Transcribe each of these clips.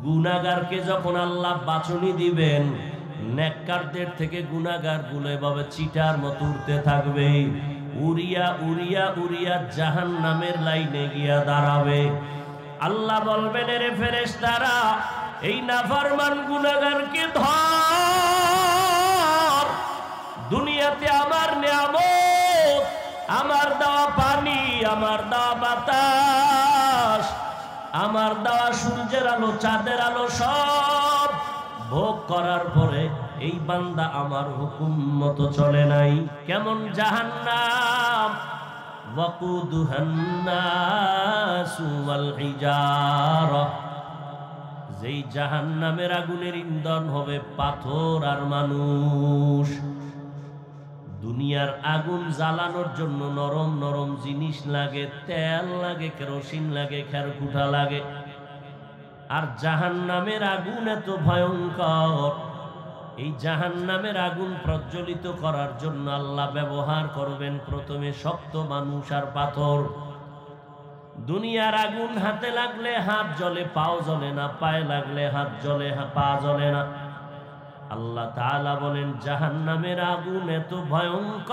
গুনাহগারকে যখন আল্লাহ বাছনি দিবেন, নেককারদের থেকে গুনাহগারগুলো এভাবে চিটার মতো উঠতে থাকবে, উড়িয়া উড়িয়া উড়িয়া জাহান্নামের লাইনে গিয়া দাঁড়াবে। আল্লাহ বলবেন, এরে ফেরেশতারা, এই নাফরমান গুনাহগারকে ধর। দুনিয়াতে আমার নিয়ামত, আমার দেওয়া পানি, আমার দেওয়া বাতাস, আমার দেওয়া সূর্যের আলো, চাঁদের আলো সব ভোগ করার পরে এই বান্দা আমার হুকুম মতো চলে নাই। কেমন জাহান্নাম, ওয়াকুদুহান নাসু ওয়াল হিজারা, যেই জাহান্নামের আগুনের ইন্ধন হবে পাথর আর মানুষ। দুনিয়ার আগুন জ্বালানোর জন্য নরম নরম জিনিস লাগে, তেল লাগে, কেরোসিন লাগে, খেরকুটা লাগে। আর জাহান্নামের আগুন এত ভয়ঙ্কর, এই জাহান্নামের আগুন প্রজ্বলিত করার জন্য আল্লাহ ব্যবহার করবেন প্রথমে শক্ত মানুষ আর পাথর। দুনিয়ার আগুন হাতে লাগলে হাত জ্বলে, পাও জ্বলে না, পায়ে লাগলে হাত জ্বলে, পা জ্বলে না। আল্লাহ তাআলা বলেন, জাহান্নামের আগুন এত ভয়ঙ্কর,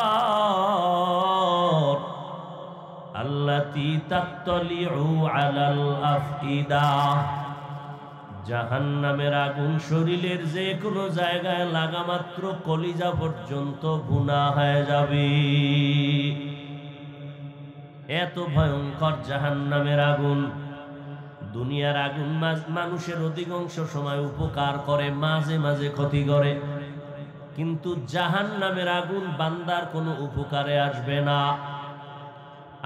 আল্লাতী তাত্তালিউ আলাল আফইদা, জাহান্নামের আগুন শরীরের যে কোনো জায়গায় লাগা মাত্র কলিজা পর্যন্ত ভুনা হয়ে যাবে। এত ভয়ঙ্কর জাহান্নামের আগুন। দুনিয়ার আগুন মানুষের অধিকাংশ সময় উপকার করে, মাঝে মাঝে ক্ষতি করে, কিন্তু জাহান্নামের আগুন বান্দার কোনো উপকারে আসবে না।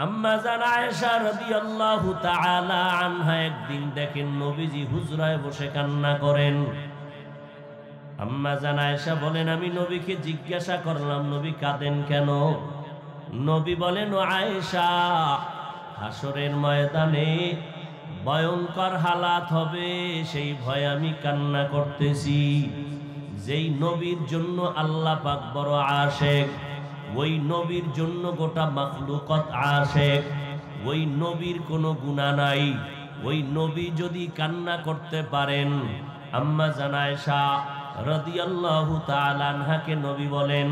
আম্মা জান আয়েশা রাদিয়াল্লাহু তাআলা আনহা একদিন দেখেন নবীজি হুজরায় বসে কান্না করেন। আম্মা জান আয়েশা বলেন, আমি নবীকে জিজ্ঞাসা করলাম, নবী কাঁদেন কেন? নবী বলেন, ও আয়েশা, হাসরের ময়দানে ভয়ঙ্কর হালাত হবে, সেই ভয়ে আমি কান্না করতেছি। যেই নবীর জন্য আল্লাহ পাক বড় আশেক, ওই নবীর জন্য গোটা মাখলুকত আশেক, ওই নবীর কোনো গুনাহ নাই। ওই নবী যদি কান্না করতে পারেন, আম্মা জান আয়েশা রাদিয়াল্লাহু তাআলা আনহাকে নবী বলেন,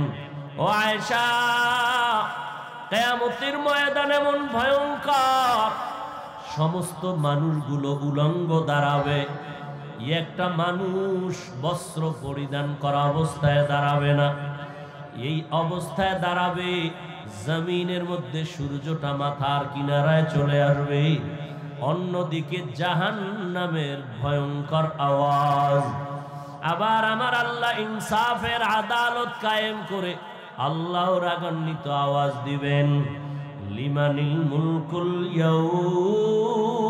ও আয়েশা, কিয়ামতের ময়দান এমন ভয়ঙ্কর, সমস্ত মানুষগুলো উলঙ্গ দাঁড়াবে, একটা মানুষ বস্ত্র পরিধান করা অবস্থায় দাঁড়াবে না। এই অবস্থায় দাঁড়াবে, জমিনের মধ্যে সূর্যটা মাথার কিনারায় চলে আসবে, অন্যদিকে জাহান্নামের ভয়ঙ্কর আওয়াজ। আবার আমার আল্লাহ ইনসাফের আদালত কায়েম করে আল্লাহ রাগান্বিত আওয়াজ দিবেন, লিমানিল মুলকুল ইয়াউম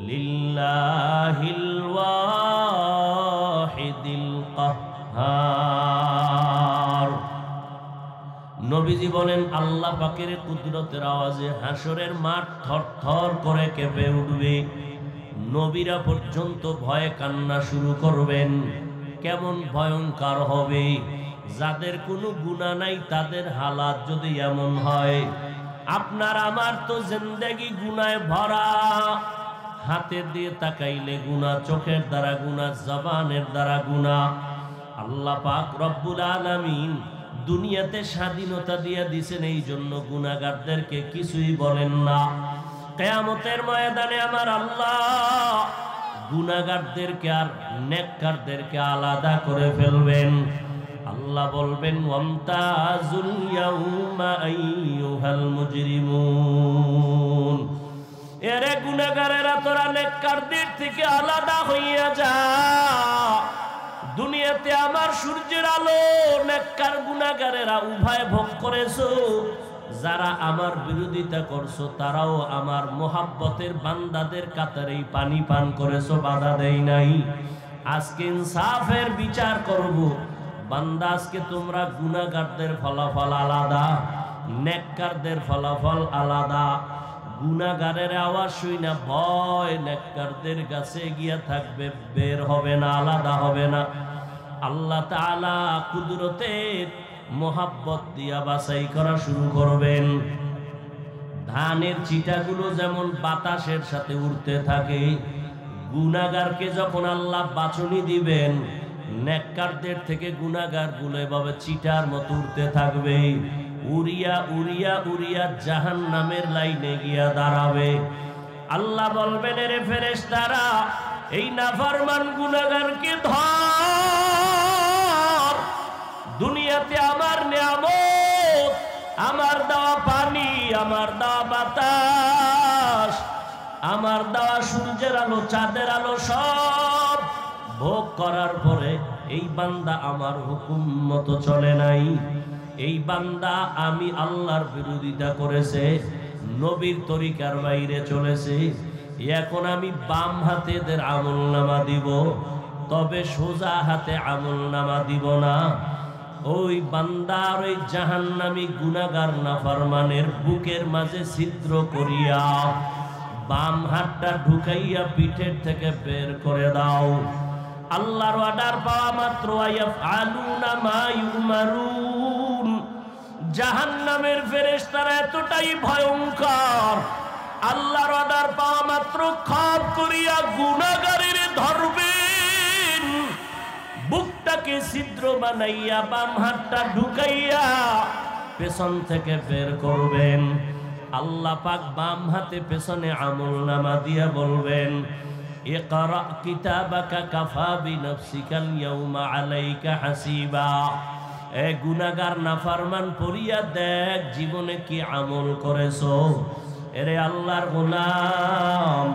লিল্লাহিল ওয়াহিদিল কাহ্হার। নবীজি বলেন, আল্লাহ পাকের কুদরতের আওয়াজে হাসরের মাঠ থরথর করে কেঁপে উঠবে, নবীরা পর্যন্ত ভয়ে কান্না শুরু করবেন। কেমন ভয়ঙ্কর হবে! যাদের কোনো গুনাহ নাই তাদের হালাত যদি এমন হয়, আপনার আমার তো জিন্দেগি গুনাহে ভরা, হাতের দিয়ে তাকাইলে গুনাহ, চোখের দ্বারা গুনাহ, জবানের দ্বারা গুনাহ। আল্লাহ পাক রব্বুল আলামিন দুনিয়াতে স্বাধীনতা দিয়ে দিয়েছেন, এই জন্য গুনাহগারদেরকে কিছুই বলেন না। কিয়ামতের ময়দানে আমার আল্লাহ গুনাহগারদেরকে আর নেককারদেরকে আলাদা করে ফেলবেন। আল্লাহ বলবেন, ওয়ামতাজুল ইয়াউমা আইয়ুহাল মুজরিমুন, এরে গুনাহগারেরা তোরা নেককারদের থেকে আলাদা হইয়া যা। দুনিয়াতে আমার সূর্যের আলো নেককার গুনাহগারেরা উভয় ভোগ করেছো, যারা আমার বিরোধিতা করছো তারাও আমার মোহাব্বতের বান্দাদের কাতারেই পানি পান করেছো, বাধা দেই নাই। আজকে ইনসাফের বিচার করব। বান্দা, আজকে তোমরা গুনাহগারদের ফলাফল আলাদা, নেককারদের ফলাফল আলাদা। গুনাহগারের আওয়াজ শুই না ভয় নেককারদের কাছে গিয়া থাকবে, বের হবে না, আলাদা হবে না। আল্লাহ তাআলা কুদরতের মোহাব্বত দিয়া বাছাই করা শুরু করবেন। ধানের চিটাগুলো যেমন বাতাসের সাথে উড়তে থাকে, গুনাহগারকে যখন আল্লাহ বাছুনি দিবেন, নেককারদের থেকে গুনাহগারগুলো এভাবে চিটার মতো উঠতে থাকবে, উড়িয়া উড়িয়া উড়িয়া জাহান্নামের লাইনে গিয়া দাঁড়াবে। আল্লাহ বলবেন, এরে ফেরেশতারা, এই নাফরমান গুনাহগারকে ধর। দুনিয়াতে আমার নিয়ামত, আমার দেওয়া পানি, আমার দেওয়া বাতাস, আমার দেওয়া সূর্যের আলো, চাঁদের আলো সব ভোগ করার পরে এই বান্দা আমার হুকুম মতো চলে নাই। এই বান্দা আমি আল্লাহর বিরোধিতা করেছে, নবীর তরিকার বাইরে চলেছে। এখন আমি বাম হাতে এদের আমলনামা দিব, তবে সোজা হাতে আমলনামা দিব না। ওই বান্দার ওই জাহান্নামী গুনাহগার নাফরমানের বুকের মাঝে ছিদ্র করিয়া বাম হাতটা ঢুকাইয়া পিঠের থেকে বের করে দাও। আল্লাহর অর্ডার পাওয়া মাত্র ইয়াফআলুনা মা ইউমারুন। জাহান্নামের ফেরেশতারা এতটাই ভয়ঙ্কর, আল্লাহর অর্ডার পাওয়া মাত্র খপ করিয়া গুনাহগারের ধরবেন, বুকটাকে ছিদ্র বানাইয়া বাম হাতটা ঢুকাইয়া পেছন থেকে বের করবেন। আল্লাহ পাক বাম হাতে পেছনে আমলনামা দিয়া বলবেন, ইকরা কিতাবাকা কাফা বিনফসিকাল ইয়াউমা আলাইকা হাসিবা। এ গুনাহগার নাফরমান, পড়িয়া দেখ জীবনে কি আমল করেছো। এরে আল্লাহর গোলাম,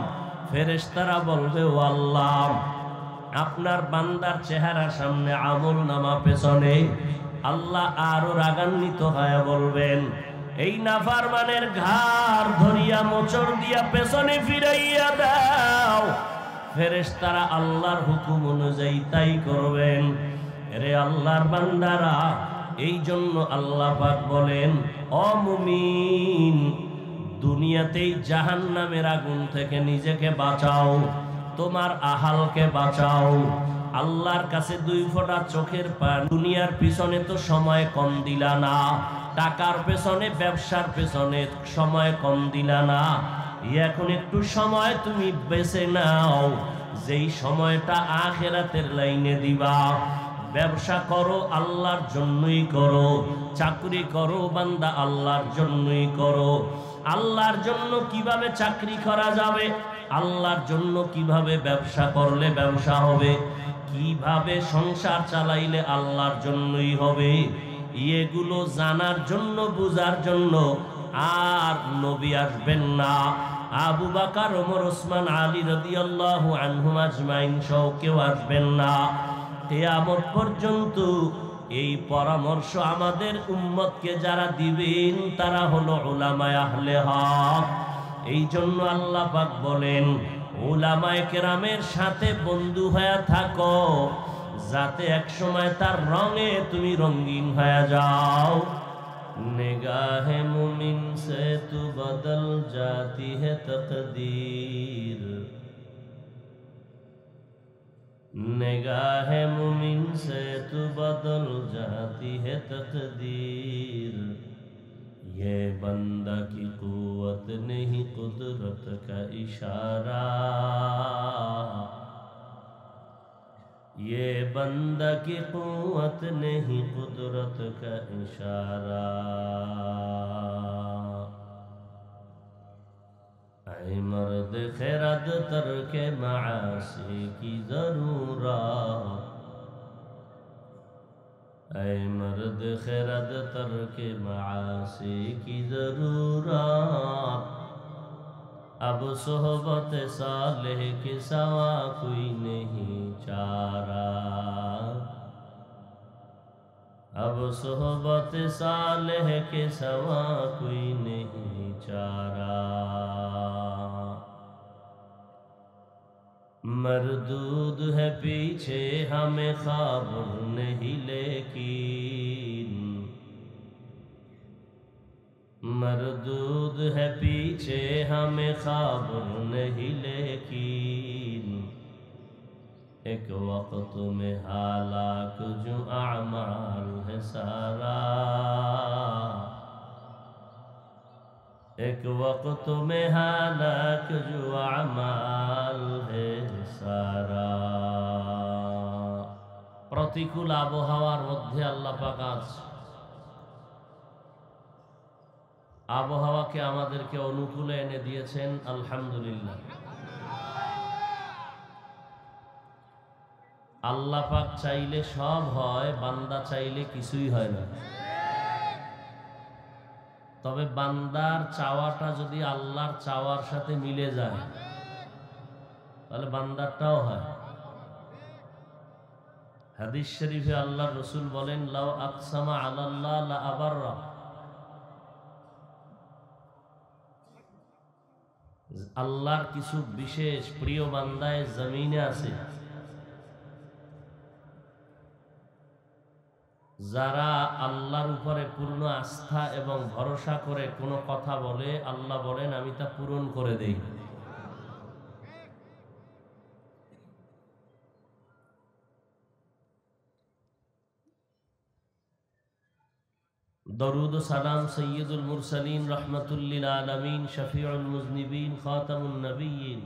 ফেরেশতারা বলবে, ও আল্লাহ, আপনার বান্দার চেহারা সামনে, আমলনামা পেছনে। আল্লাহ আরো রাগান্বিত হয়ে বলবেন, এই নাফরমানের ঘাড় ধরিয়া মোচড় দিয়া পেছনে ফিরাইয়া দাও। ফেরেশতারা আল্লাহর হুকুম অনুযায়ী তাই করবেন। এরে আল্লাহর বান্দারা, এই জন্য আল্লাহ পাক বলেন, ও মুমিন, দুনিয়াতেই জাহান্নামের আগুন থেকে নিজেকে বাঁচাও, তোমার আহালকে বাঁচাও। আল্লাহর কাছে 2 ফোঁটা চোখের পানি। দুনিয়ার পিছনে তো সময় কম দিলা না, টাকার পেছনে, ব্যবসার পেছনে সময় কম দিলা না। এখন একটু সময় তুমি বেছে নাও, যেই সময়টা আখিরাতের লাইনে দিবা। ব্যবসা করো, আল্লাহর জন্যই করো। চাকরি করো বান্দা, আল্লাহর জন্যই করো। আল্লাহর জন্য কিভাবে চাকরি করা যাবে, আল্লাহর জন্য কিভাবে ব্যবসা করলে ব্যবসা হবে, কিভাবে সংসার চালাইলে আল্লাহর জন্যই হবে, এগুলো জানার জন্য, বুঝার জন্য আর নবী আসবেন না। আবু বকর, ওমর, ওসমান, আলী রাদিয়াল্লাহু আনহুম আজমাইন সহ কেউ আসবেন না। কিয়ামত পর্যন্ত এই পরামর্শ আমাদের উম্মতকে যারা দিবেন তারা হলো উলামায়ে আহলে হক। এই জন্য আল্লাহ পাক বলেন, উলামায়ে কেরামের সাথে বন্ধু হয়ে থাকো, যাতে এক সময় তার রঙে তুমি রঙিন হয়ে যাও। निगाहे मुमिन से तू बदल जाती है तकदीर, निगाहे मुमिन से तू बदल जाती है तकदीर। ये बंदा की कुव्वत नहीं कुदरत का इशारा, ये बंदा की कुव्वत नहीं कुदरत का इशारा। ऐ मर्द खिरद तरके मासी की जरूरत, ऐ मर्द खिरद तरके मासी की जरूरत। अब सोहबत सालेह के सवा कोई नहीं चारा, अब सोहबत सालेह के सवा कोई नहीं चारा। मरदूद है पीछे हमें खबर नहीं, लेकिन मरदूद है पीछे हमें खबर नहीं, लेकिन एक वक्त में हालाक जो अमाल है सारा, एक वक्त में हालाक जो अमाल है প্রতিকূল আবহাওয়ার মধ্যে আল্লাহ পাক আজ আবহাওয়াকে আমাদেরকে অনুকূলে এনে দিয়েছেন, আলহামদুলিল্লাহ। আল্লাহ পাক চাইলে সব হয়, বান্দা চাইলে কিছুই হয় না। তবে বান্দার চাওয়াটা যদি আল্লাহর চাওয়ার সাথে মিলে যায় তাহলে বান্দারটাও হয়। হাদিস শরীফে আল্লাহর রাসূল বলেন, লাউ আকসামা আলাল্লাহ লা আবাররা, আল্লাহর কিছু বিশেষ প্রিয় বান্দায় জমিনে আছে যারা আল্লাহর উপরে পূর্ণ আস্থা এবং ভরসা করে কোনো কথা বলে, আল্লাহ বলেন আমি তা পূরণ করে দেই। দরুদ ও সালাম সৈয়দুল মুরসালিন রহমতুল্লিল আলামিন শফিউল মুজনিবিন খাতামুন নবিয়্যিন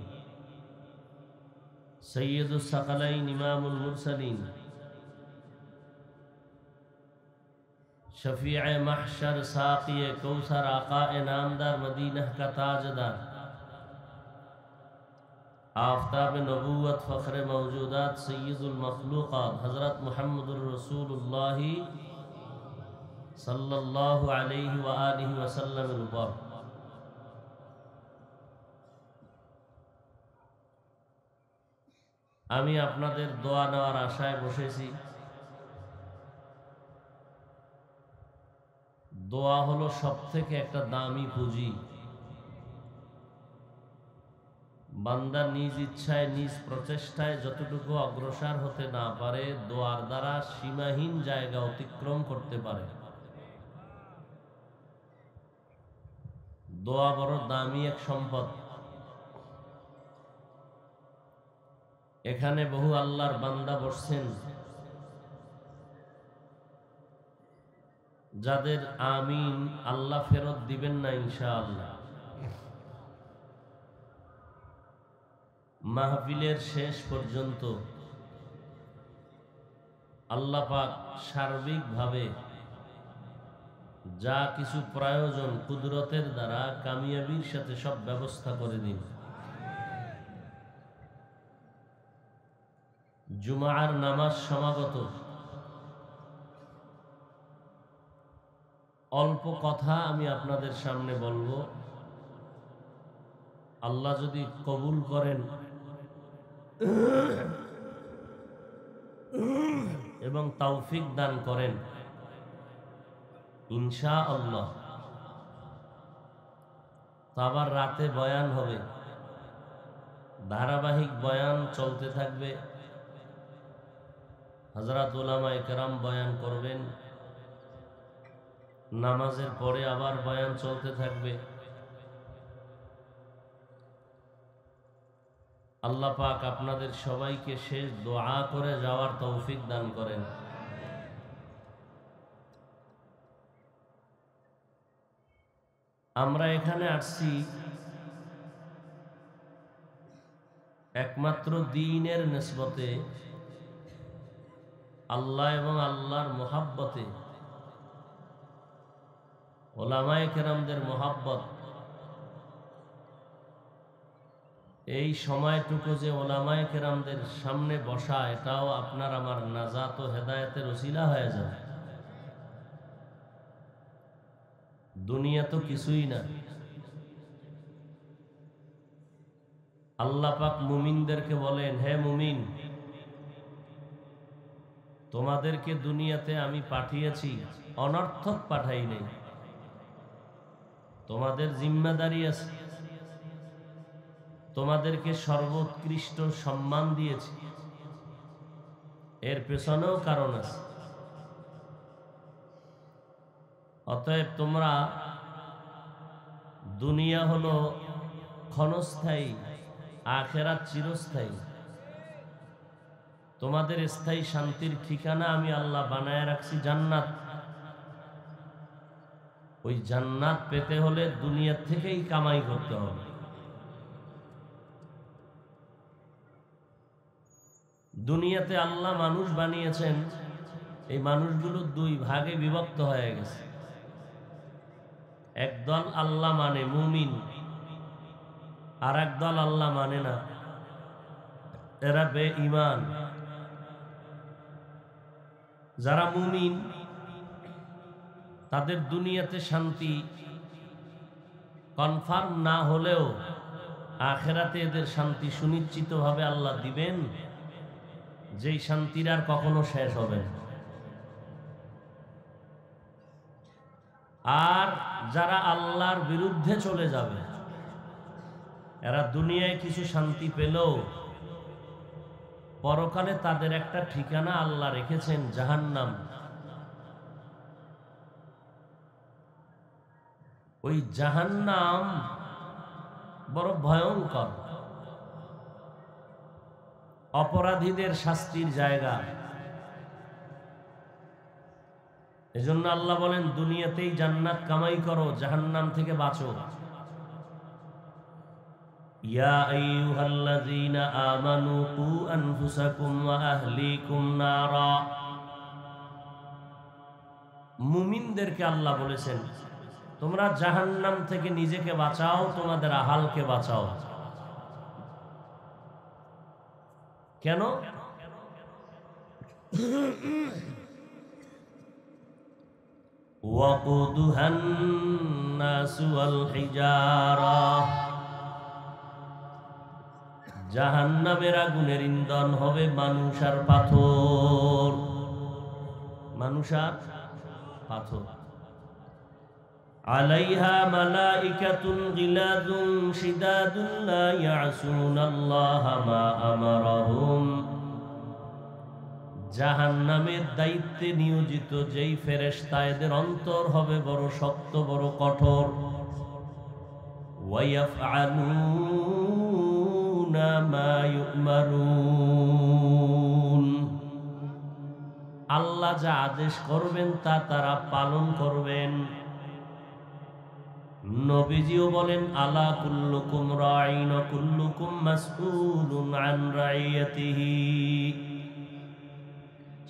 সৈয়দুস সাকালাইন ইমামুল মুরসালিন शफीए महशर साक़िए कौसर आक़ाए नामदार मदीना का ताजदार आफ़ताब नबूवत फ़ख्र मौजूदात सय्यदुल मखलूक़ात हज़रत मुहम्मदुर रसूलुल्लाह सल्लल्लाहु अलैहि व आलिहि वसल्लमेर उपর আমি আপনাদের দোয়া নেওয়ার আশায় বসেছি। দোয়া হলো সবথেকে একটা দামি পুঁজি। বান্দা নিজ ইচ্ছায় নিজ প্রচেষ্টায় যতটুকু অগ্রসর হতে না পারে, দোয়ার দ্বারা সীমাহীন জায়গা অতিক্রম করতে পারে। দোয়া বড় দামি এক সম্পদ। এখানে বহু আল্লাহর বান্দা বসছেন যাদের আমিন আল্লাহ ফেরত দিবেন না ইনশাআল্লাহ। মাহফিলের শেষ পর্যন্ত আল্লাহ পাক সার্বিকভাবে যা কিছু প্রয়োজন কুদরতের দ্বারা কামিয়াবির সাথে সব ব্যবস্থা করে দিন। জুমার নামাজ সমাগত, অল্প কথা আমি আপনাদের সামনে বলবো। আল্লাহ যদি কবুল করেন এবং তৌফিক দান করেন ইনশাআল্লাহ, তো আবার রাতে বয়ান হবে, ধারাবাহিক বয়ান চলতে থাকবে। হযরত উলামায়ে কেরাম বয়ান করবেন, নামাজের পরে আবার বয়ান চলতে থাকবে। আল্লাহ পাক আপনাদের সবাইকে শেষ দোয়া করে যাওয়ার তৌফিক দান করেন। আমরা এখানে আসছি একমাত্র দ্বীনের নিসবতে, আল্লাহ এবং আল্লাহর মুহাব্বতে, ওলামায়ে কেরামদের মুহাব্বত। এই সময়টুকু যে ওলামায়ে কেরামদের সামনে বসা, এটাও আপনার আমার নাজাত ও হেদায়েতের ওসিলা হয়ে যায়। দুনিয়া তো কিছুই না। আল্লাহ পাক মুমিনদেরকে বলেন, হে মুমিন, তোমাদেরকে দুনিয়াতে আমি পাঠিয়েছি, অনর্থক পাঠাই নাই। তোমাদের জিম্মাদারি আছে, তোমাদেরকে সর্বোৎকৃষ্ট সম্মান দিয়েছি, এর পেছনেও কারণ আছে। অতএব তোমরা, দুনিয়া হলো ক্ষণস্থায়ী, আখিরাত চিরস্থায়ী। তোমাদের স্থায়ী শান্তির ঠিকানা আমি আল্লাহ বানায় রাখছি জান্নাত। ওই জান্নাত পেতে হলে দুনিয়া থেকেই কামাই করতে হবে। দুনিয়াতে আল্লাহ মানুষ বানিয়েছেন, এই মানুষগুলো দুই ভাগে বিভক্ত হয়ে গেছে। একদল আল্লাহ মানে মুমিন, আর একদল আল্লাহ মানে না, এরা বেঈমান। যারা মুমিন তাদের দুনিয়াতে শান্তি কনফার্ম না হলেও আখেরাতে এদের শান্তি সুনিশ্চিতভাবে আল্লাহ দিবেন, যেই শান্তির আর কখনো শেষ হবে না। আর যারা আল্লাহর বিরুদ্ধে চলে যাবে, এরা দুনিয়ায় কিছু শান্তি পেলেও পরকালে তাদের একটা ঠিকানা আল্লাহ রেখেছেন, জাহান্নাম। ওই জাহান্নাম বড় ভয়ঙ্কর, অপরাধীদের শাস্তির জায়গা। এজন্য আল্লাহ বলেন, দুনিয়াতেই জান্নাত কামাই করো, জাহান্নাম থেকে বাঁচো। ইয়া আইয়ুহাল্লাযীনা আমানু কু আনফুসাকুম ওয়া আহলিকুম নারা। মুমিনদেরকে আল্লাহ বলেছেন, তোমরা জাহান্নাম থেকে নিজেকে বাঁচাও, তোমাদের আহালকে বাঁচাও। কেন? ওয়াকুদুহান নাসু ওয়াল হিজারা। জাহান্নামের আগুনের ইন্ধন হবে মানুষ আর পাথর। মানুষ আর পাথর। আলাইহা মালাইকাতুন গিলাযুন শিদাদুন লা ইয়াসুনাল্লাহা মা আমারাহুম। জাহান্নামের দায়িত্বে নিয়োজিত যেই ফেরেশতা, এদের অন্তর হবে বড় শক্ত, বড় কঠোর। ওয়া ইয়াফআলুনা মা ইউমারুন। আল্লাহ যা আদেশ করবেন তা তারা পালন করবেন। নবীজিও বলেন, আলা কুল্লুকুম রাঈন ওয়া কুল্লুকুম মাসউলুন আন রাইয়াতিহি।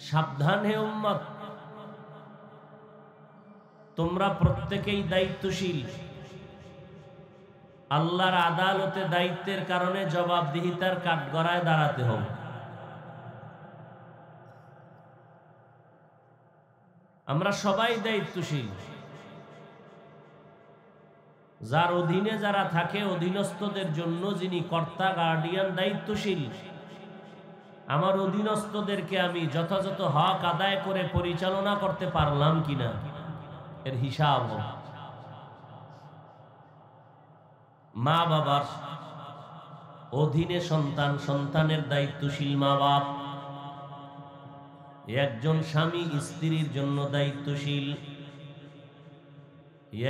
সাবধান হে উম্মত, তোমরা প্রত্যেকেই দায়িত্বশীল। আল্লাহর আদালতে দায়িত্বের কারণে জবাবদিহিতার কাঠগড়ায় দাঁড়াতে হবে। আমরা সবাই দায়িত্বশীল। যার অধীনে যারা থাকে, অধীনস্থদের জন্য যিনি কর্তা, গার্ডিয়ান, দায়িত্বশীল। আমার অধীনস্থদেরকে আমি যথাযথ হক আদায় করে পরিচালনা করতে পারলাম কিনা, এর হিসাব। মা বাবার অধীনে সন্তান, সন্তানের দায়িত্বশীল মা বাপ। একজন স্বামী স্ত্রীর জন্য দায়িত্বশীল,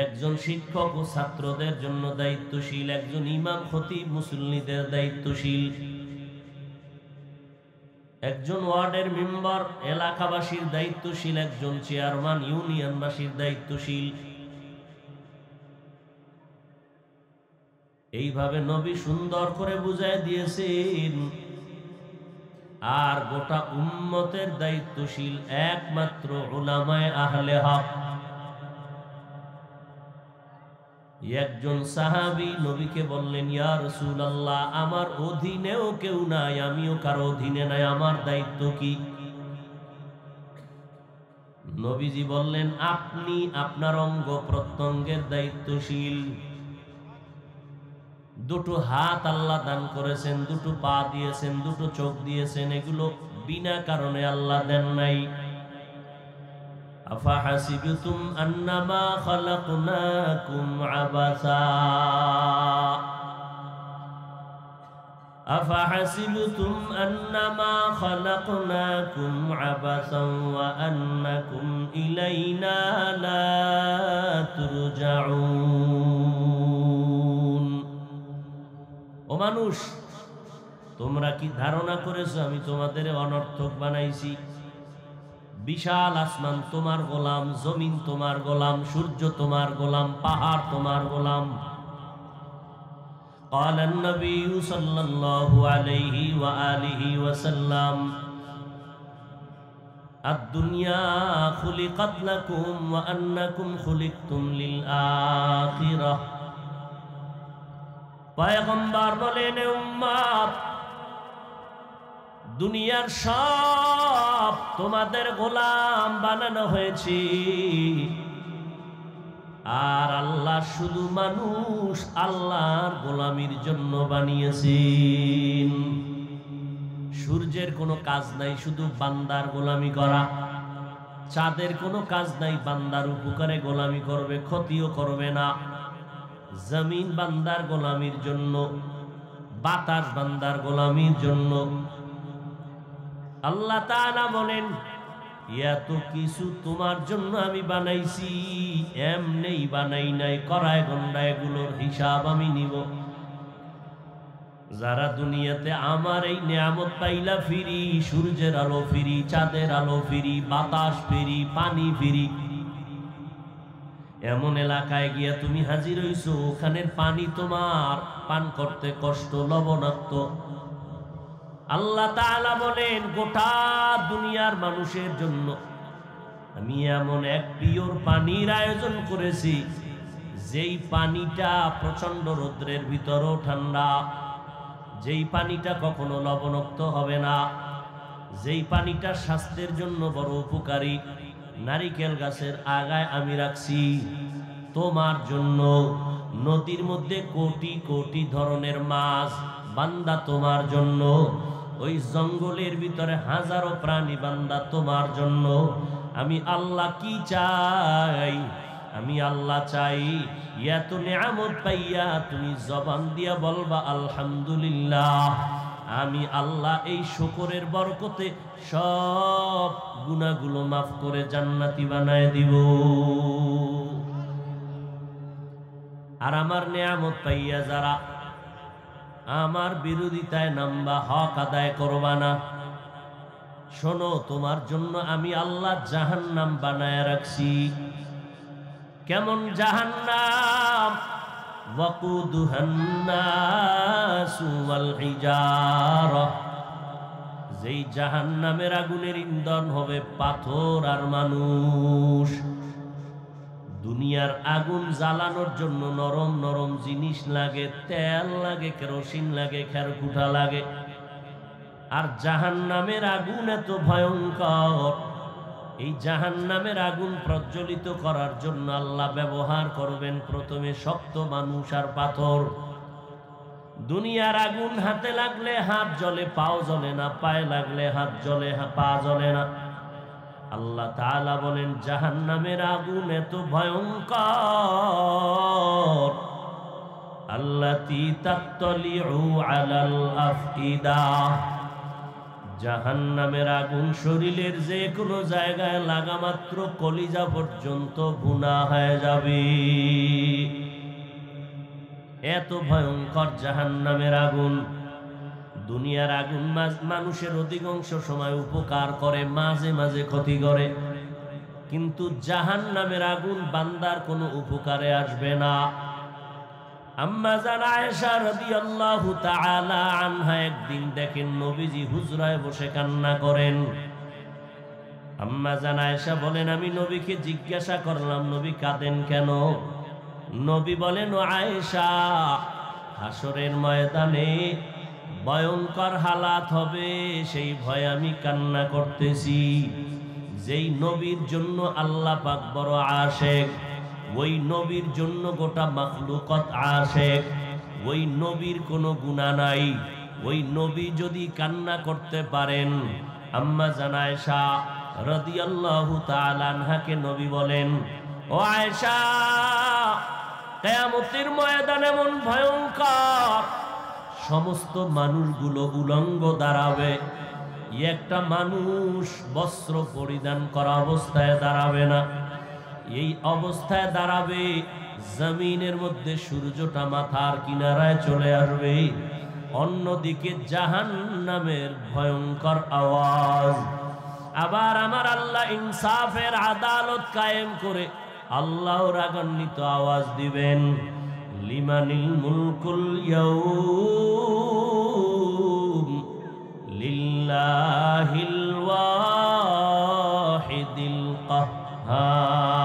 একজন শিক্ষক ও ছাত্রদের জন্য দায়িত্বশীল, একজন ইমাম খতিব মুসল্লিদের দায়িত্বশীল, একজন ওয়ার্ডের মেম্বার এলাকাবাসীর দায়িত্বশীল, একজন চেয়ারম্যান ইউনিয়নবাসীর দায়িত্বশীল। এইভাবে নবী সুন্দর করে বুঝায় দিয়েছেন। আর গোটা উম্মতের দায়িত্বশীল একমাত্র উলামায়ে আহলে হক। একজন সাহাবী নবীকে বললেন, ইয়া রাসূলুল্লাহ, আমার অধীনেও কেউ নাই, আমিও কারো অধীনে নাই, আমার দায়িত্ব কি? নবীজি বললেন, আপনি আপনার অঙ্গ প্রত্যঙ্গের দায়িত্বশীল। দুটো হাত আল্লাহ দান করেছেন, দুটো পা দিয়েছেন, দুটো চোখ দিয়েছেন, এগুলো বিনা কারণে আল্লাহ দেন নাই। আফাহাসিবতুম আন্নামা খালাকনাকুম আবাসা। আফাহাসিবতুম আন্নামা খালাকনাকুম আবাসান ওয়া আন্নাকুম ইলাইনা লা তুরজাউন। ও মানুষ, তোমরা কি ধারণা করেছো আমি তোমাদের অনর্থক বানাইছি? বিশাল আসমান তোমার গোলাম, জমিন তোমার গোলাম, সূর্য তোমার গোলাম, পাহাড় তোমার গোলাম। قال النبي صلى الله عليه وآله وسلم الدنيا خلقت لكم وأنكم خلقتم للآخرة পয়গম্বর বলেন উম্মত দুনিয়ার সব তোমাদের গোলাম বানানো হয়েছে আর আল্লাহ শুধু মানুষ আল্লাহর গোলামির জন্য বানিয়েছেন সূর্যের কোনো কাজ নাই শুধু বান্দার গোলামি করা চাঁদের কোনো কাজ নাই বান্দার উপকারে গোলামি করবে ক্ষতিও করবে না জমিন বান্দার গোলামির জন্য বাতাস বান্দার গোলামির জন্য আল্লাহ তাআলা বলেন এত কিছু তোমার জন্য আমি বানাইছি এমনি বানাই নাই করায় গন্ডায় এগুলোর হিসাব আমি নিব যারা দুনিয়াতে আমার এই নিয়ামত পাইলা ফিরি সূর্যের আলো ফিরি চাঁদের আলো ফিরি বাতাস ফিরি পানি ফিরি এমন এলাকায় গিয়া তুমি হাজির হইছো ওখানের পানি তোমার পান করতে কষ্ট লবণাক্ত আল্লাহ তাআলা বলেন গোটা দুনিয়ার মানুষের জন্য আমি এমন এক পিওর পানির আয়োজন করেছি যেই পানিটা প্রচন্ড রৌদ্রের ভিতরও ঠান্ডা যেই পানিটা কখনো লবণাক্ত হবে না যেই পানিটা স্বাস্থ্যের জন্য বড় উপকারী নারিকেল গাছের আগায় আমি রাখছি তোমার জন্য নদীর মধ্যে কোটি কোটি ধরনের মাছ বান্দা তোমার জন্য ওই জঙ্গলের ভিতরে হাজারো প্রাণী বান্দা তোমার জন্য আমি আল্লাহ কি চাই আমি আল্লাহ চাই এত নিয়ামত পাইয়া তুমি জবান দিয়া বলবা আলহামদুলিল্লাহ আমি আল্লাহ এই শুকরের বরকতে সব গুনাহগুলো মাফ করে জান্নাতি বানায় দিব আর আমার নিয়ামত পাইয়া যারা আমার বিরোধিতায় নামবা হক আদায় করবা না শোনো তোমার জন্য আমি আল্লাহ জাহান্নাম বানায় রাখছি কেমন জাহান্নাম ওয়াকুদুহান নাসু ওয়াল হিজারা যেই জাহান্নামের আগুনের ইন্ধন হবে পাথর আর মানুষ দুনিয়ার আগুন জ্বালানোর জন্য নরম নরম জিনিস লাগে তেল লাগে কেরোসিন লাগে খেরকুটা লাগে আর জাহান্নামের আগুন এত ভয়ঙ্কর এই জাহান্নামের আগুন প্রজ্বলিত করার জন্য আল্লাহ ব্যবহার করবেন প্রথমে শক্ত মানুষ আর পাথর দুনিয়ার আগুন হাতে লাগলে হাত জ্বলে পাও জ্বলে না পায়ে লাগলে হাত জ্বলে পা জ্বলে না আল্লাহ তাআলা বলেন জাহান্নামের আগুন এত ভয়ঙ্কর আল্লাতী তাত্তালিউ আলাল আফইদা জাহান্নামের আগুন শরীরের যে কোনো জায়গায় লাগা মাত্র কলিজা পর্যন্ত ভুনা হয়ে যাবে এত ভয়ঙ্কর জাহান্নামের আগুন দুনিয়ার আগুন মানুষের অধিকাংশ সময় উপকার করে মাঝে মাঝে ক্ষতি করে কিন্তু জাহান্নামের আগুন বান্দার কোনো উপকারে আসবে না আম্মা জান আয়েশা রাদিয়াল্লাহু তাআলা আনহা একদিন দেখেন নবীজি হুজরায় বসে কান্না করেন আম্মা জান আয়েশা বলেন আমি নবীকে জিজ্ঞাসা করলাম নবী কাঁদেন কেন নবী বলেন ও আয়েশা হাসরের ময়দানে ভয়ঙ্কর হালাত হবে সেই ভয়ে আমি কান্না করতেছি যেই নবীর জন্য আল্লাহ পাক বড় আশিক ওই নবীর জন্য গোটা মাখলুকাত আশিক ওই নবীর কোনো গুনাহ নাই ওই নবী যদি কান্না করতে পারেন আম্মা জান আয়েশা রাদিয়াল্লাহু তাআলা আনহাকে নবী বলেন ও আয়েশা কিয়ামতের ময়দান এমন ভয়ঙ্কর সমস্ত মানুষগুলো উলঙ্গ দাঁড়াবে একটা মানুষ বস্ত্র পরিধান করা অবস্থায় দাঁড়াবে না এই অবস্থায় দাঁড়াবে জমিনের মধ্যে সূর্যটা মাথার কিনারায় চলে আসবে অন্যদিকে জাহান্নামের ভয়ঙ্কর আওয়াজ আবার আমার আল্লাহ ইনসাফের আদালত কায়েম করে আল্লাহর রাগান্বিত আওয়াজ দিবেন লিমানিল মুলকুল ইয়াউম লিল্লাহিল ওয়াহিদিল কাহ্হার।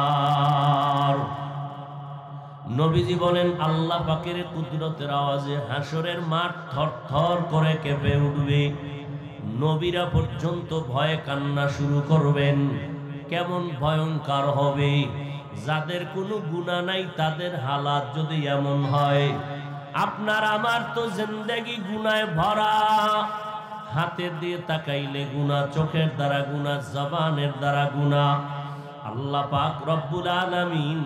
নবীজি বলেন আল্লাহ পাকের কুদরতের আওয়াজে হাসরের মাঠ থরথর করে কেঁপে উঠবে। নবীরা পর্যন্ত ভয়ে কান্না শুরু করবেন। কেমন ভয়ঙ্কর হবে! যাদের কোনো গুনাহ নাই তাদের হালাত যদি এমন হয়, আপনার আমার তো জিন্দেগি গুনায় ভরা। হাতের দিয়ে তাকাইলে গুনাহ, চোখের দ্বারা গুনাহ, জবানের দ্বারা গুনাহ। আল্লাহ পাক রব্বুল আলামিন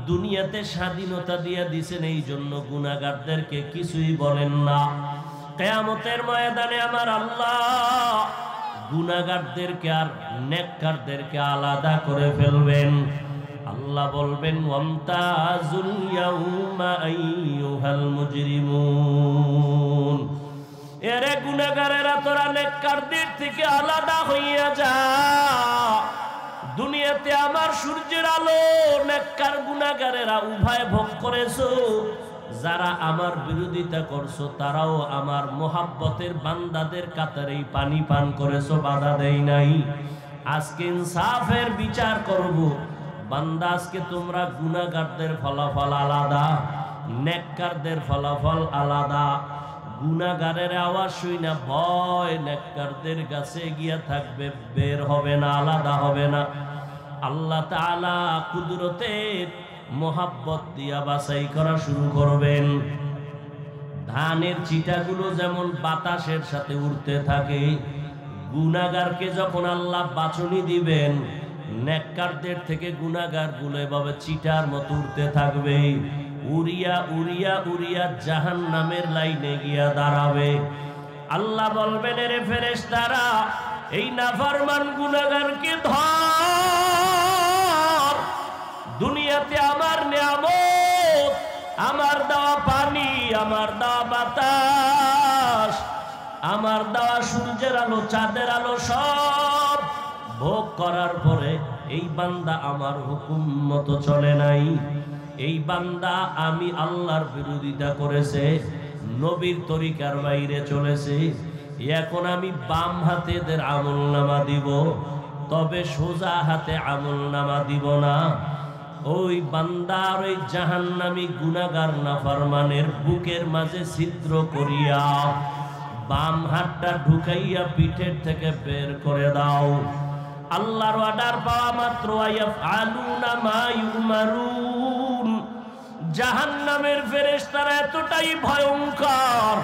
দুনিয়াতে স্বাধীনতা দিয়ে দিয়েছেন, এই জন্য গুনাহগারদেরকে কিছুই বলেন না। কিয়ামতের ময়দানে আমার আল্লাহ গুনাহগারদেরকে আর নেককারদেরকে আলাদা করে ফেলবেন। আল্লাহ বলবেন ওয়ামতাজুল ইয়াউমা আইয়ুহাল মুজরিমুন, এরে গুনাহগারেরা তোরা নেককারদের থেকে আলাদা হইয়া যা। দুনিয়াতে আমার সূর্যের আলো নেককার গুনাহগারেরা উভয় ভোগ করেছো। যারা আমার বিরোধিতা করছো তারাও আমার মোহাব্বতের বান্দাদের কাতারেই পানি পান করেছো, বাধা দেই নাই। আজকে ইনসাফের বিচার করব। বান্দা, আজকে তোমরা গুনাহগারদের ফলাফল আলাদা, নেককারদের ফলাফল আলাদা। গুনাহগারের আওয়াজ শুই না ভয় নেককারদের কাছে গিয়া থাকবে, বের হবে না, আলাদা হবে না। আল্লাহ তাআলা কুদরতের মোহাব্বত দিয়া বাছাই করা শুরু করবেন। ধানের চিটাগুলো যেমন বাতাসের সাথে উড়তে থাকে, গুনাহগারকে যখন আল্লাহ বাছনি দিবেন, নেককারদের থেকে গুনাহগারগুলো এভাবে চিটার মতো উড়তে থাকবে। উড়িয়া উড়িয়া উড়িয়া জাহান্নামের লাইনে গিয়া দাঁড়াবে। আল্লাহ বলবেন, এরে ফেরেশতারা, এই নাফরমান গুনাহগারকে ধর। দুনিয়াতে আমার নিয়ামত, আমার দেওয়া পানি, আমার দেওয়া বাতাস, আমার দেওয়া সূর্যের আলো, চাঁদের আলো সব ভোগ করার পরে এই বান্দা আমার হুকুম মতো চলে নাই। এই বান্দা আমি আল্লাহর বিরোধিতা করেছে, নবীর তরিকার বাইরে চলেছে। এখন আমি বাম হাতে এদের আমলনামা দিব, তবে সোজা হাতে আমলনামা দিব না। ওই বান্দার ওই জাহান্নামী গুনাহগার নাফরমানের বুকের মাঝে ছিদ্র করিয়া বাম হাতটা ঢুকাইয়া পিঠের থেকে বের করে দাও। আল্লাহর অর্ডার পাওয়া মাত্র ইয়াফআলুনা মা ইউমারুন। জাহান্নামের ফেরেশতারা এতটাই ভয়ঙ্কর,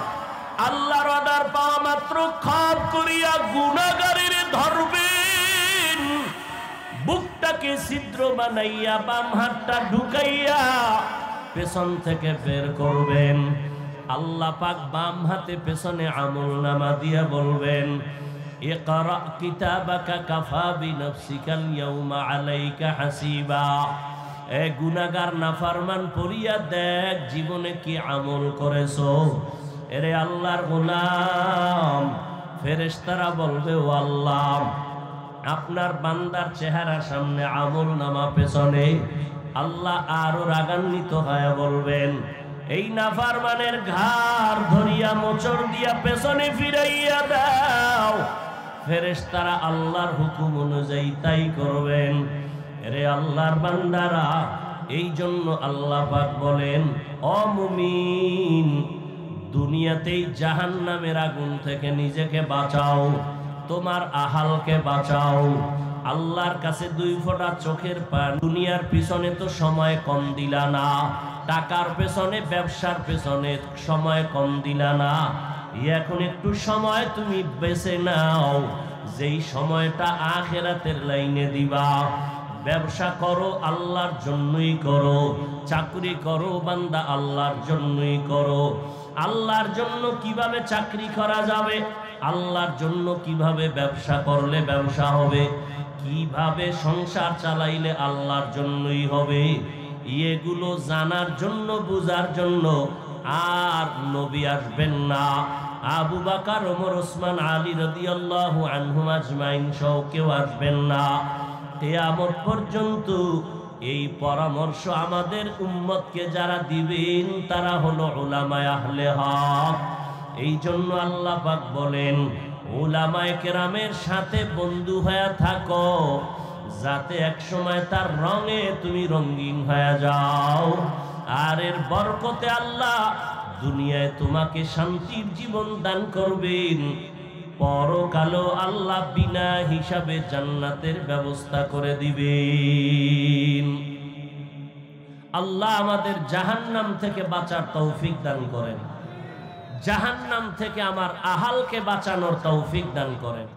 আল্লাহর অর্ডার পাওয়া মাত্র খাপ করিয়া গুনাহগারের ধরবেন, বুকটাকে ছিদ্র বানাইয়া বাম হাতটা ঢুকাইয়া পেছন থেকে বের করবেন। আল্লাহ পাক বাম হাতে পেছনে আমলনামা দিয়া বলবেন, ইকরা কিতাবাকা কাফা বিনফসিকাল ইয়াউমা আলাইকা হাসিবা। এ গুনাহগার নাফরমান, পড়িয়া দেখ জীবনে কি আমল করেছো। এরে আল্লাহর গোলাম, ফেরেশতারা বলবে, ও আল্লাহ, আপনার বান্দার চেহারার সামনে আমলনামা পেছনে। আল্লাহ আরো রাগান্বিত হয়ে বলবেন, এই নাফরমানের ঘাড় ধরিয়া মোচড় দিয়া পেছনে ফিরাইয়া দাও। ফেরেশতারা আল্লাহর হুকুম অনুযায়ী তাই করবেন। রে আল্লাহর বান্দারা, এই জন্য আল্লাহ পাক বলেন, ও মুমিন, দুনিয়াতেই জাহান্নামের আগুন থেকে নিজেকে বাঁচাও, তোমার আহালকে বাঁচাও। আল্লাহর কাছে 2 ফোঁটা চোখের পানি। দুনিয়ার পিছনে তো সময় কম দিলা না, টাকার পেছনে, ব্যবসার পেছনে সময় কম দিলা না। এখন একটু সময় তুমি বেছে নাও, যেই সময়টা আখিরাতের লাইনে দিবা। ব্যবসা করো, আল্লাহর জন্যই করো। চাকরি করো বান্দা, আল্লাহর জন্যই করো। আল্লাহর জন্য কিভাবে চাকরি করা যাবে, আল্লাহর জন্য কিভাবে ব্যবসা করলে ব্যবসা হবে, কিভাবে সংসার চালাইলে আল্লাহর জন্যই হবে, এগুলো জানার জন্য, বুঝার জন্য আর নবী আসবেন না। আবু বকর, ওমর, ওসমান, আলী রাদিয়াল্লাহু আনহুম আজমাইন সহ কেউ আসবেন না। কিয়ামত পর্যন্ত এই পরামর্শ আমাদের উম্মতকে যারা দিবেন তারা হলো উলামায়ে আহলে হক। এই জন্য আল্লাহ পাক বলেন উলামায়ে কেরামের সাথে বন্ধু হয়ে থাকো, যাতে এক সময় তার রঙে তুমি রঙিন হয়ে যাও। আর এর বরকতে আল্লাহ দুনিয়ায় তোমাকে শান্তির জীবন দান করবেন, পরকালও আল্লাহ বিনা হিসাবে জান্নাতের ব্যবস্থা করে দিবেন। আল্লাহ আমাদের জাহান্নাম থেকে বাঁচার তৌফিক দান করেন, জাহান্নাম থেকে আমার আহালকে বাঁচানোর তৌফিক দান করেন।